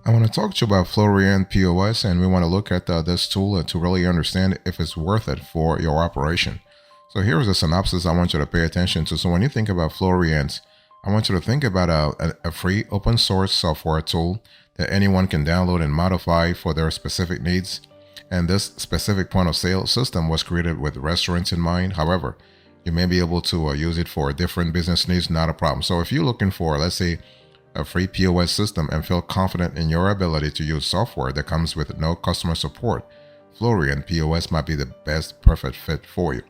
I want to talk to you about Floreant POS, and we want to look at this tool to really understand if it's worth it for your operation. So here's a synopsis I want you to pay attention to. So when you think about Floreant, I want you to think about a free open source software tool that anyone can download and modify for their specific needs. And this specific point of sale system was created with restaurants in mind. However, you may be able to use it for different business needs, not a problem. So if you're looking for, let's say, a free POS system and feel confident in your ability to use software that comes with no customer support, Floreant POS might be the best perfect fit for you.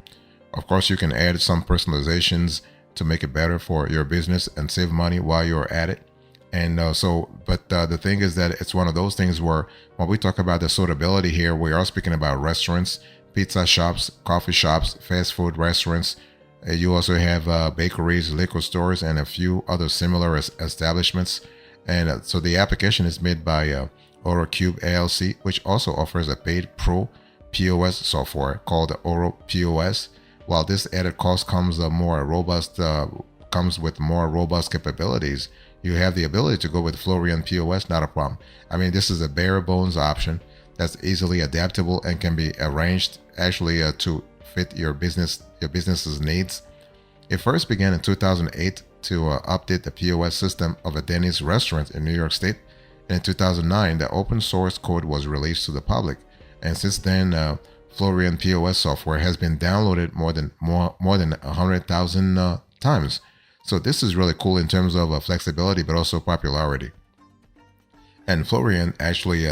Of course, you can add some personalizations to make it better for your business and save money while you're at it. And the thing is that it's one of those things where when we talk about the suitability here, we are speaking about restaurants, pizza shops, coffee shops, fast food restaurants. You also have bakeries, liquor stores, and a few other similar establishments. And so the application is made by OroCube ALC, which also offers a paid pro POS software called Oro POS. While this added cost comes with more robust capabilities, you have the ability to go with Floreant POS, not a problem. I mean, this is a bare bones option that's easily adaptable and can be arranged actually to fit your business's needs. It first began in 2008 to update the POS system of a Denny's restaurant in New York State. And in 2009, the open source code was released to the public. And since then, Floreant POS software has been downloaded more than 100,000 times. So this is really cool in terms of flexibility, but also popularity. And Floreant actually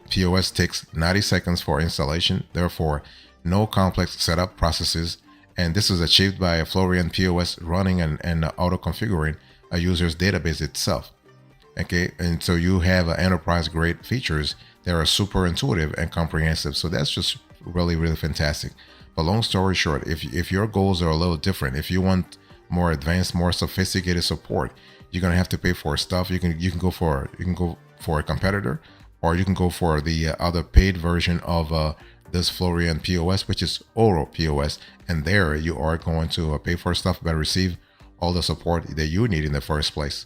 POS takes 90 seconds for installation. Therefore, no complex setup processes, and this is achieved by a Floreant POS running and auto-configuring a user's database itself. Okay, and so you have enterprise-grade features that are super intuitive and comprehensive. So that's just really, really fantastic. But long story short, if your goals are a little different, if you want more advanced, more sophisticated support, you're gonna have to pay for stuff. You can go for a competitor, or you can go for the other paid version of this Floreant POS, which is Oro POS, and there you are going to pay for stuff but receive all the support that you need in the first place.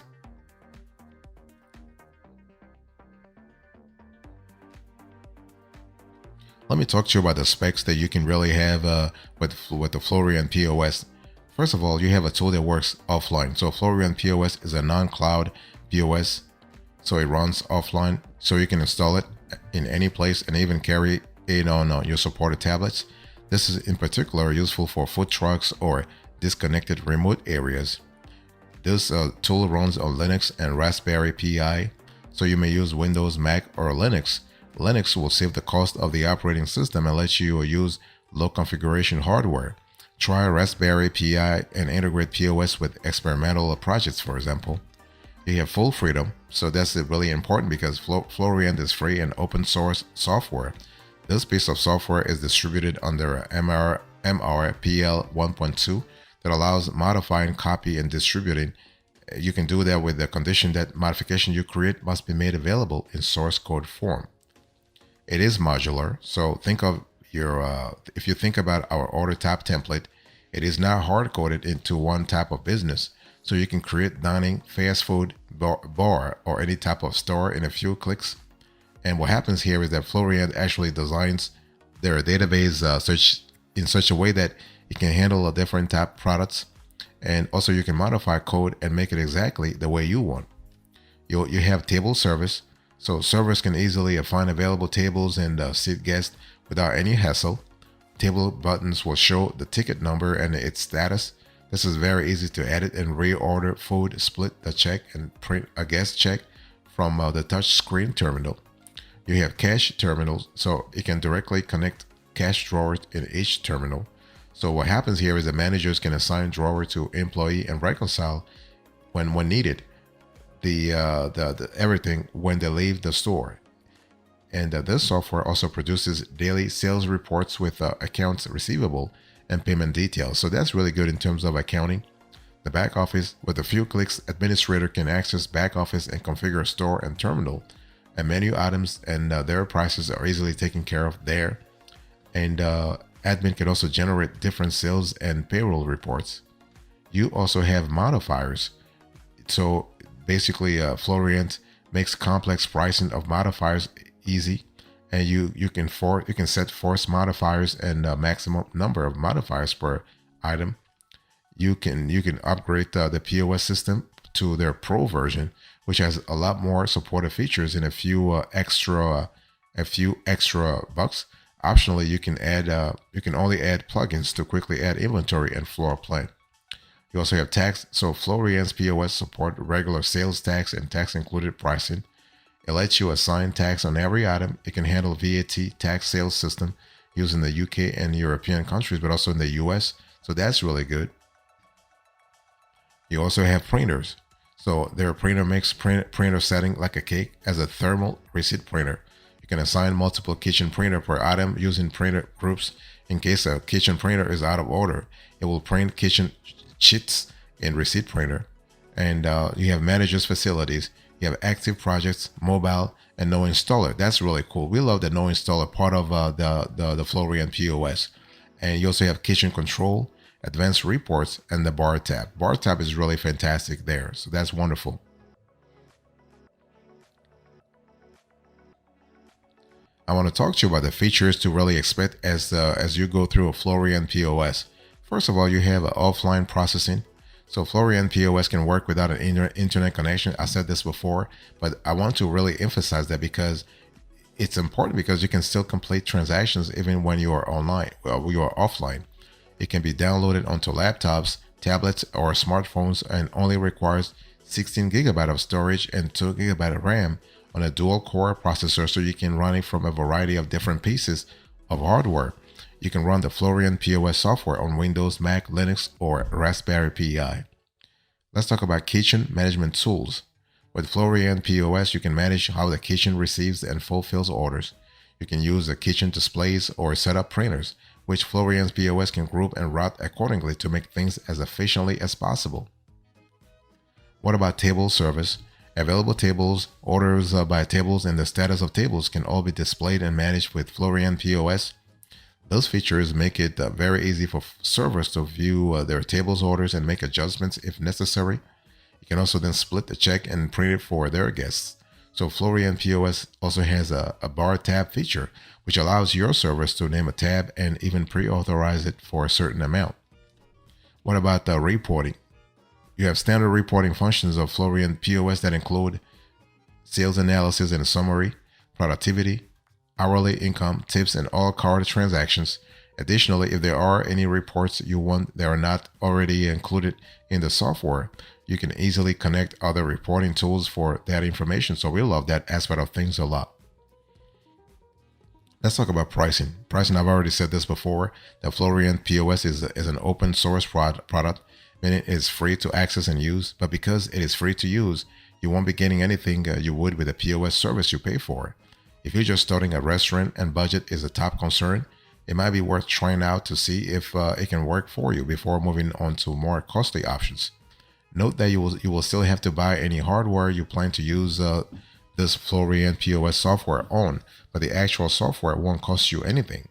Let me talk to you about the specs that you can really have with the Floreant POS. First of all, you have a tool that works offline. So Floreant POS is a non-cloud POS, so it runs offline, so you can install it in any place and even carry it on your supported tablets. This is in particular useful for food trucks or disconnected remote areas. This tool runs on Linux and Raspberry Pi, so you may use Windows, Mac, or Linux. Linux will save the cost of the operating system and let you use low configuration hardware. Try Raspberry Pi and integrate POS with experimental projects, for example. You have full freedom, so that's really important because Floreant is free and open source software. This piece of software is distributed under MRPL 1.2 that allows modifying, copy, and distributing. You can do that with the condition that modification you create must be made available in source code form. It is modular, so think of if you think about our order type template, it is not hard-coded into one type of business. So you can create dining, fast food, bar, or any type of store in a few clicks. And what happens here is that Floreant actually designs their database in such a way that it can handle a different type of products. And also you can modify code and make it exactly the way you want. You have table service. So servers can easily find available tables and seat guests without any hassle. Table buttons will show the ticket number and its status. This is very easy to edit and reorder food, split the check, and print a guest check from the touch screen terminal. You have cash terminals, so it can directly connect cash drawers in each terminal. So what happens here is the managers can assign drawer to employee and reconcile when needed the everything when they leave the store. And this software also produces daily sales reports with accounts receivable and payment details. So that's really good in terms of accounting. The back office, with a few clicks, administrator can access back office and configure store and terminal and menu items, and their prices are easily taken care of there. And admin can also generate different sales and payroll reports. You also have modifiers. So basically, Floreant makes complex pricing of modifiers easy, and you can set force modifiers and maximum number of modifiers per item. You can upgrade the POS system to their Pro version, which has a lot more supportive features and a few extra bucks. Optionally, you can only add plugins to quickly add inventory and floor plan. You also have tax. So Floreant's POS support regular sales tax and tax included pricing. It lets you assign tax on every item. It can handle VAT tax sales system used in the UK and European countries, but also in the US. So that's really good. You also have printers. So their printer makes printer setting like a cake as a thermal receipt printer. You can assign multiple kitchen printer per item using printer groups. In case a kitchen printer is out of order, it will print kitchen sheets in receipt printer. And you have managers facilities. You have active projects, mobile, and no installer. That's really cool. We love the no installer part of the Floreant POS. And you also have kitchen control, advanced reports, and the bar tab. Bar tab is really fantastic there. So that's wonderful. I want to talk to you about the features to really expect as you go through a Floreant POS. First of all, you have offline processing. So Floreant POS can work without an internet connection. I said this before, but I want to really emphasize that because it's important because you can still complete transactions even when you are online, you are offline. It can be downloaded onto laptops, tablets, or smartphones and only requires 16 gigabyte of storage and 2 gigabyte of RAM on a dual core processor, so you can run it from a variety of different pieces of hardware. You can run the Floreant POS software on Windows, Mac, Linux, or Raspberry Pi. Let's talk about kitchen management tools. With Floreant POS, you can manage how the kitchen receives and fulfills orders. You can use the kitchen displays or set up printers, which Floreant POS can group and route accordingly to make things as efficiently as possible. What about table service? Available tables, orders by tables, and the status of tables can all be displayed and managed with Floreant POS. Those features make it very easy for servers to view their tables orders and make adjustments if necessary. You can also then split the check and print it for their guests. So Floreant POS also has a bar tab feature, which allows your servers to name a tab and even pre-authorize it for a certain amount. What about the reporting? You have standard reporting functions of Floreant POS that include sales analysis and a summary, productivity, hourly income, tips, and all card transactions. Additionally, if there are any reports you want that are not already included in the software, you can easily connect other reporting tools for that information. So we love that aspect of things a lot. Let's talk about pricing. Pricing, I've already said this before, that Floreant POS is an open source product, meaning it's free to access and use, but because it is free to use, you won't be getting anything you would with a POS service you pay for. If you're just starting a restaurant and budget is a top concern, it might be worth trying out to see if it can work for you before moving on to more costly options. Note that you will still have to buy any hardware you plan to use this Floreant POS software on, but the actual software won't cost you anything.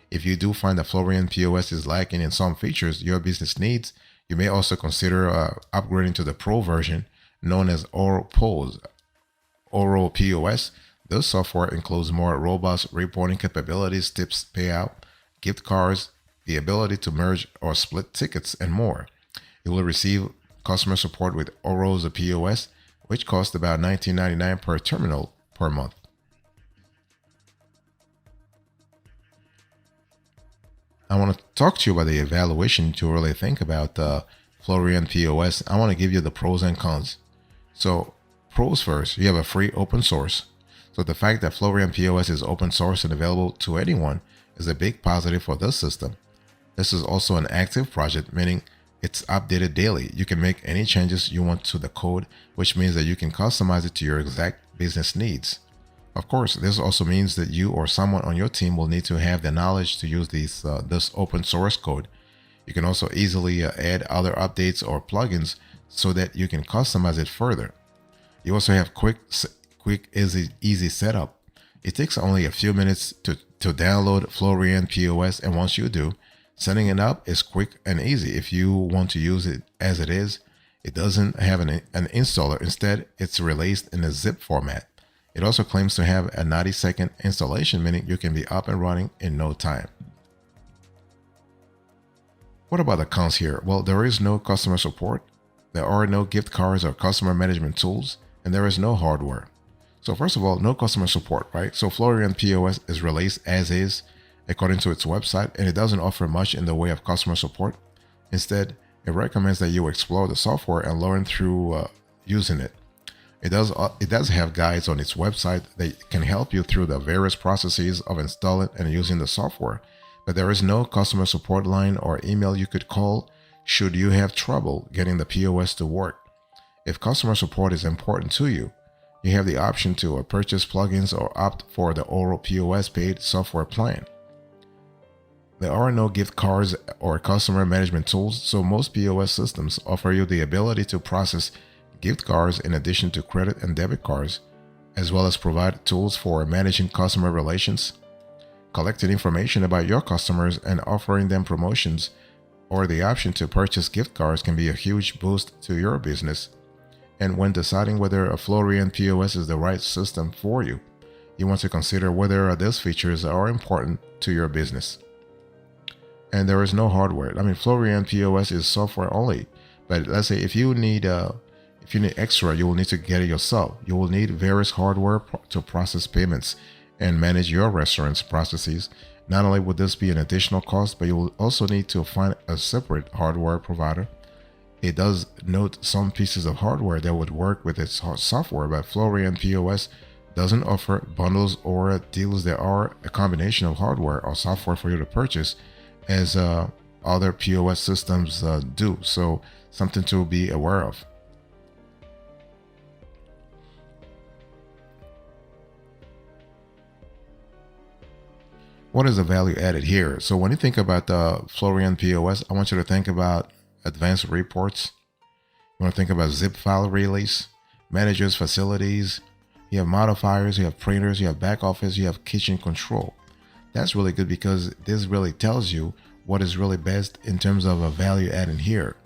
If you do find that Floreant POS is lacking in some features your business needs, you may also consider upgrading to the Pro version, known as Oro POS. This software includes more robust reporting capabilities, tips payout, gift cards, the ability to merge or split tickets, and more. You will receive customer support with Oro's POS, which costs about $19.99 per terminal per month. I want to talk to you about the evaluation to really think about the Floreant POS. I want to give you the pros and cons. So, pros first, you have a free open source. So the fact that Floreant POS is open source and available to anyone is a big positive for this system. This is also an active project, meaning it's updated daily. You can make any changes you want to the code, which means that you can customize it to your exact business needs. Of course, this also means that you or someone on your team will need to have the knowledge to use this open source code. You can also easily add other updates or plugins so that you can customize it further. You also have quick, easy setup. It takes only a few minutes to download Floreant POS, and once you do, setting it up is quick and easy. If you want to use it as it is, It doesn't have an installer. Instead, it's released in a zip format. It also claims to have a 90-second installation, meaning you can be up and running in no time. What about the cons here? Well, there is no customer support. There are no gift cards or customer management tools, and there is no hardware. So first of all, no customer support, right? So Floreant POS is released as is, according to its website, and it doesn't offer much in the way of customer support. Instead, it recommends that you explore the software and learn through using it. It does have guides on its website that can help you through the various processes of installing and using the software, but there is no customer support line or email you could call should you have trouble getting the POS to work. If customer support is important to you, you have the option to purchase plugins or opt for the Oro POS paid software plan. There are no gift cards or customer management tools, so most POS systems offer you the ability to process gift cards in addition to credit and debit cards, as well as provide tools for managing customer relations, collecting information about your customers, and offering them promotions, or the option to purchase gift cards can be a huge boost to your business. And when deciding whether a Floreant POS is the right system for you, you want to consider whether these features are important to your business. And there is no hardware. I mean, Floreant POS is software only. But let's say if you need extra, you will need to get it yourself. You will need various hardware to process payments and manage your restaurant's processes. Not only would this be an additional cost, but you will also need to find a separate hardware provider. It does note some pieces of hardware that would work with its software, but Floreant POS doesn't offer bundles or deals that are a combination of hardware or software for you to purchase, as other POS systems do. So something to be aware of. What is the value added here? So when you think about the Floreant POS, I want you to think about advanced reports. You want to think about zip file release, managers, facilities. You have modifiers, you have printers, you have back office, you have kitchen control. That's really good because this really tells you what is really best in terms of a value added here.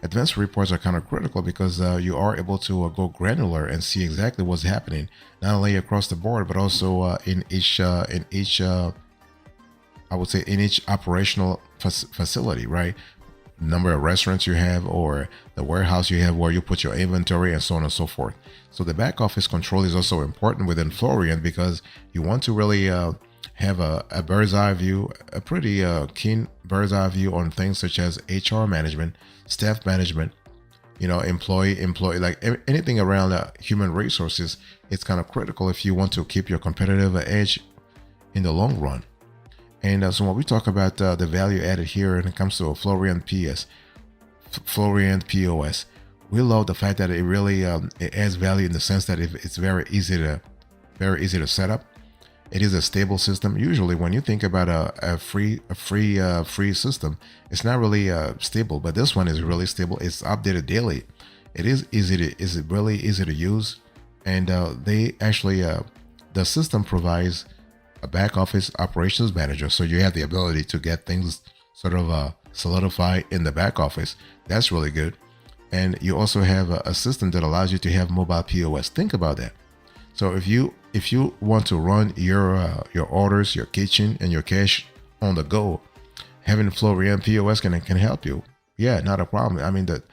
Advanced reports are kind of critical because you are able to go granular and see exactly what's happening, not only across the board, but also in each I would say in each operational facility, right? Number of restaurants you have, or the warehouse you have where you put your inventory, and so on and so forth. So the back office control is also important within Floreant because you want to really have a bird's eye view, a pretty keen bird's eye view on things such as HR management, staff management, employee, like anything around human resources. It's kind of critical if you want to keep your competitive edge in the long run. And so when we talk about the value added here when it comes to a Floreant POS, we love the fact that it really it adds value in the sense that it's very easy to set up. It is a stable system. Usually, when you think about a free system, it's not really stable. But this one is really stable. It's updated daily. It is really easy to use, and they actually the system provides a back office operations manager, so you have the ability to get things sort of solidified in the back office. That's really good. And you also have a system that allows you to have mobile POS. Think about that. So if you want to run your orders, your kitchen, and your cash on the go, having Floreant POS can help you. Yeah, not a problem. I mean, the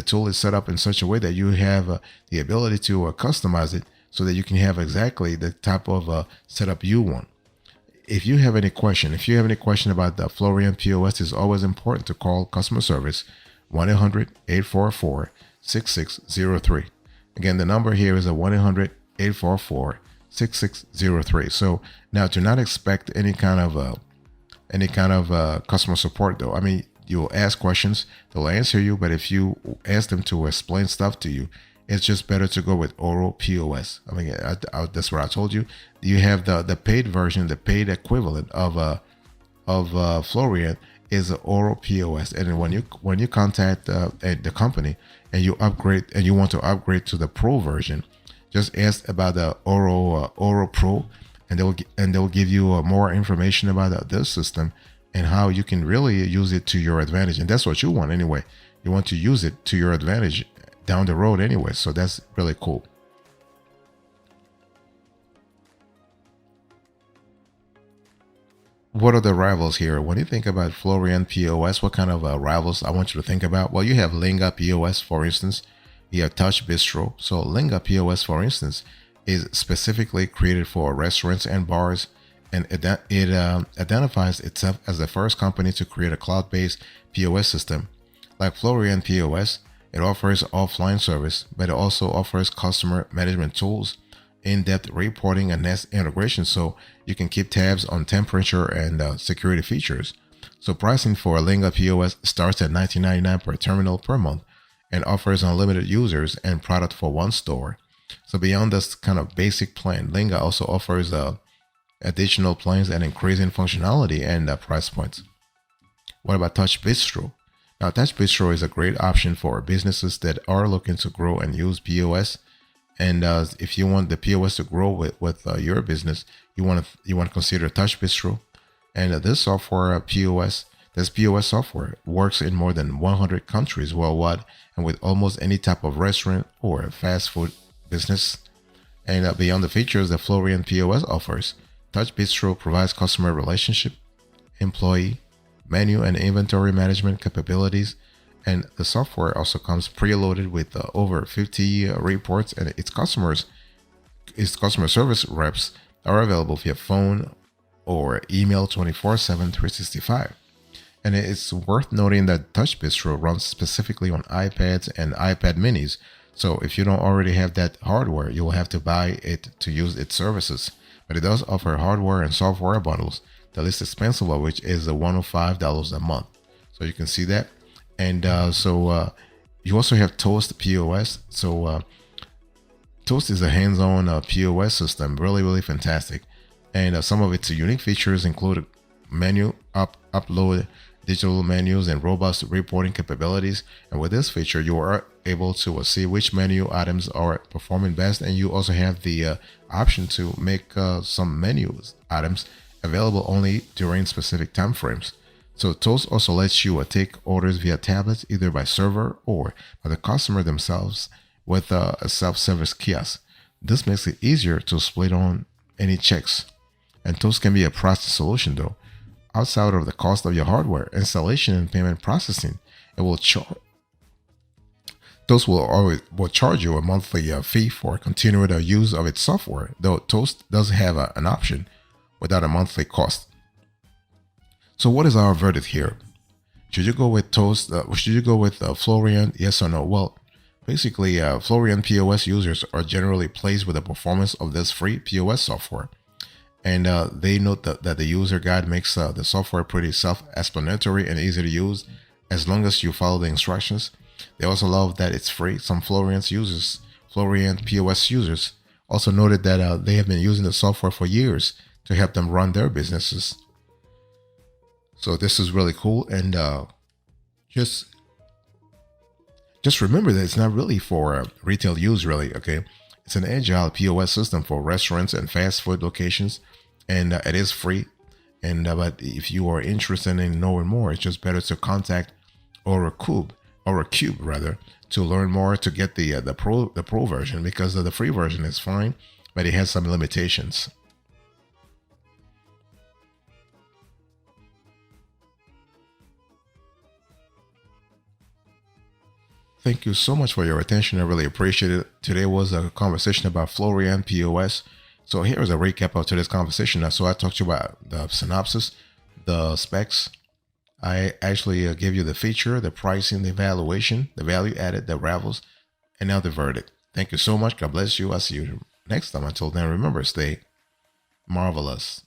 tool is set up in such a way that you have the ability to customize it so that you can have exactly the type of setup you want. If you have any question about the Floreant POS, it's always important to call customer service 1-800-844-6603. Again, the number here is 1-800-844-6603. So now, do not expect any kind of customer support though. I mean, you'll ask questions, they'll answer you, but if you ask them to explain stuff to you, it's just better to go with Oro POS. I mean, that's what I told you. You have the paid version, the paid equivalent of Floreant is the Oro POS. And when you contact the company and you want to upgrade to the Pro version, just ask about the Oro Pro, and they'll give you more information about this system and how you can really use it to your advantage. And that's what you want anyway. You want to use it to your advantage down the road anyway. So that's really cool. What are the rivals here? When you think about Floreant POS, what kind of rivals I want you to think about? Well, you have Linga POS, for instance. You have Touch Bistro. So Linga POS, for instance, is specifically created for restaurants and bars, and it identifies itself as the first company to create a cloud-based POS system. Like Floreant POS, it offers offline service, but it also offers customer management tools, in-depth reporting, and Nest integration, so you can keep tabs on temperature and security features. So pricing for Linga POS starts at $19.99 per terminal per month and offers unlimited users and product for one store. So beyond this kind of basic plan, Linga also offers additional plans and increasing functionality and price points. What about Touch Bistro? Now, Touch Bistro is a great option for businesses that are looking to grow and use POS. And if you want the POS to grow with your business, you want to consider Touch Bistro. And this software this POS software works in more than 100 countries worldwide, and with almost any type of restaurant or fast food business. And beyond the features that Floreant POS offers, Touch Bistro provides customer relationship, employee, menu, and inventory management capabilities. And the software also comes preloaded with over 50 reports, and its customer service reps are available via phone or email 24/7, 365. And it's worth noting that Touch Bistro runs specifically on iPads and iPad minis. So if you don't already have that hardware, you will have to buy it to use its services. But it does offer hardware and software bundles, the least expensive of which is $105 a month. So you can see that. And you also have Toast POS. So Toast is a hands-on POS system, really fantastic. And some of its unique features include menu upload, digital menus, and robust reporting capabilities. And with this feature, you are able to see which menu items are performing best, and you also have the option to make some menus items available only during specific time frames. So Toast also lets you take orders via tablets, either by server or by the customer themselves with a self-service kiosk. This makes it easier to split on any checks. And Toast can be a pricey solution though. Outside of the cost of your hardware, installation, and payment processing, it will Toast will charge you a monthly fee for continued use of its software, though Toast does have an option without a monthly cost. So what is our verdict here? Should you go with Toast? Should you go with Floreant? Yes or no? Well, basically, Floreant POS users are generally pleased with the performance of this free POS software. And they note that the user guide makes the software pretty self-explanatory and easy to use as long as you follow the instructions. They also love that it's free. Some Floreant POS users also noted that they have been using the software for years to help them run their businesses. So this is really cool. And just remember that it's not really for retail use, really. Okay, it's an agile POS system for restaurants and fast food locations, and it is free. And but if you are interested in knowing more, it's just better to contact Cube rather, to learn more, to get the pro version, because the free version is fine, but it has some limitations. Thank you so much for your attention. I really appreciate it. Today was a conversation about Floreant POS. So here's a recap of today's conversation. So I talked to you about the synopsis, the specs. I actually gave you the feature, the pricing, the evaluation, the value added, the rivals, and now the verdict. Thank you so much. God bless you. I'll see you next time. Until then, remember, stay marvelous.